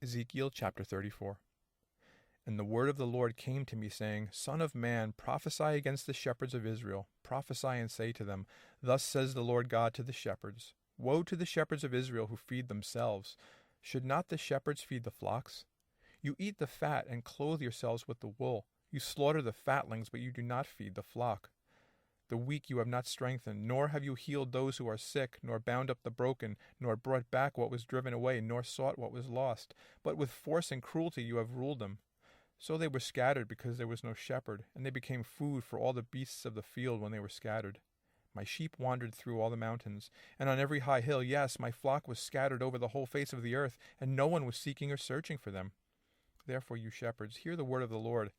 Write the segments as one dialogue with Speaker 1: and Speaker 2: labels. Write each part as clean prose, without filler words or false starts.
Speaker 1: Ezekiel chapter 34. And the word of the Lord came to me, saying, Son of man, prophesy against the shepherds of Israel. Prophesy and say to them, Thus says the Lord God to the shepherds, Woe to the shepherds of Israel who feed themselves. Should not the shepherds feed the flocks? You eat the fat and clothe yourselves with the wool. You slaughter the fatlings, but you do not feed the flock. The weak you have not strengthened, nor have you healed those who are sick, nor bound up the broken, nor brought back what was driven away, nor sought what was lost. But with force and cruelty you have ruled them. So they were scattered because there was no shepherd, and they became food for all the beasts of the field when they were scattered. My sheep wandered through all the mountains, and on every high hill. Yes, my flock was scattered over the whole face of the earth, and no one was seeking or searching for them. Therefore, you shepherds, hear the word of the Lord.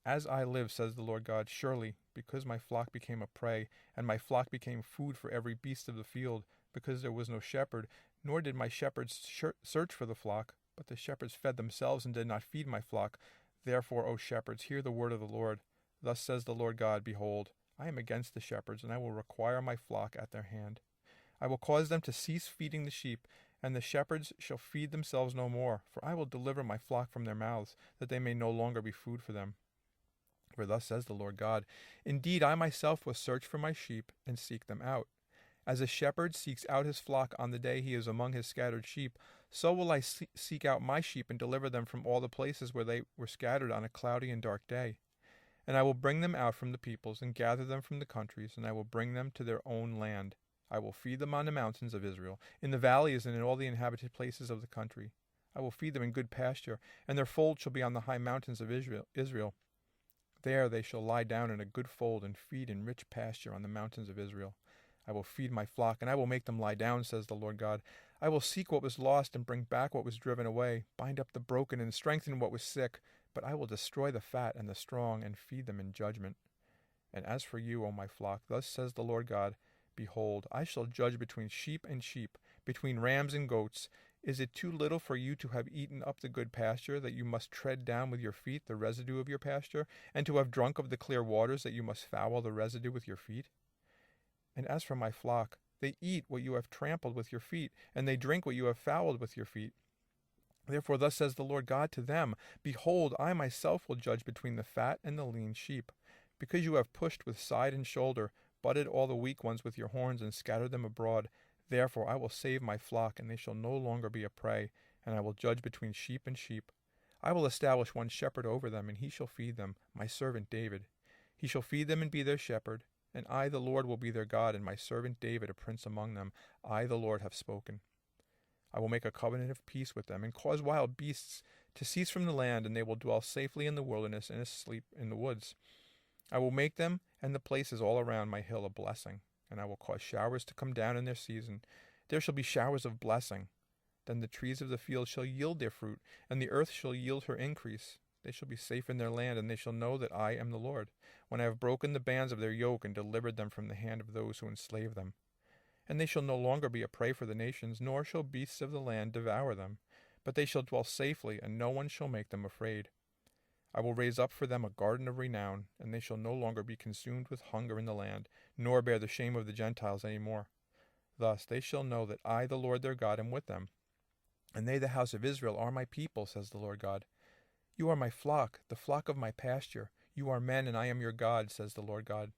Speaker 1: As I live, says the Lord God, surely, because my flock became a prey, and my flock became food for every beast of the field, because there was no shepherd, nor did my shepherds search for the flock, but the shepherds fed themselves and did not feed my flock. Therefore, O shepherds, hear the word of the Lord. Thus says the Lord God, Behold, I am against the shepherds, and I will require my flock at their hand. I will cause them to cease feeding the sheep, and the shepherds shall feed themselves no more, for I will deliver my flock from their mouths, that they may no longer be food for them. For thus says the Lord God, Indeed, I myself will search for my sheep and seek them out. As a shepherd seeks out his flock on the day he is among his scattered sheep, so will I seek out my sheep and deliver them from all the places where they were scattered on a cloudy and dark day. And I will bring them out from the peoples and gather them from the countries, and I will bring them to their own land. I will feed them on the mountains of Israel, in the valleys and in all the inhabited places of the country. I will feed them in good pasture, and their fold shall be on the high mountains of Israel. There they shall lie down in a good fold and feed in rich pasture on the mountains of Israel. I will feed my flock, and I will make them lie down, says the Lord God. I will seek what was lost and bring back what was driven away, bind up the broken and strengthen what was sick. But I will destroy the fat and the strong and feed them in judgment. And as for you, O my flock, thus says the Lord God, Behold, I shall judge between sheep and sheep, between rams and goats. Is it too little for you to have eaten up the good pasture, that you must tread down with your feet the residue of your pasture, and to have drunk of the clear waters, that you must foul the residue with your feet? And as for my flock, they eat what you have trampled with your feet, and they drink what you have fouled with your feet. Therefore thus says the Lord God to them, Behold, I myself will judge between the fat and the lean sheep. Because you have pushed with side and shoulder, butted all the weak ones with your horns, and scattered them abroad, therefore I will save my flock, and they shall no longer be a prey, and I will judge between sheep and sheep. I will establish one shepherd over them, and he shall feed them, my servant David. He shall feed them and be their shepherd. And I, the Lord, will be their God, and my servant David a prince among them. I, the Lord, have spoken. I will make a covenant of peace with them, and cause wild beasts to cease from the land, and they will dwell safely in the wilderness and asleep in the woods. I will make them and the places all around my hill a blessing, and I will cause showers to come down in their season. There shall be showers of blessing. Then the trees of the field shall yield their fruit, and the earth shall yield her increase. They shall be safe in their land, and they shall know that I am the Lord, when I have broken the bands of their yoke and delivered them from the hand of those who enslave them. And they shall no longer be a prey for the nations, nor shall beasts of the land devour them. But they shall dwell safely, and no one shall make them afraid. I will raise up for them a garden of renown, and they shall no longer be consumed with hunger in the land, nor bear the shame of the Gentiles any more. Thus they shall know that I, the Lord their God, am with them. And they, the house of Israel, are my people, says the Lord God. You are my flock, the flock of my pasture. You are men, and I am your God, says the Lord God.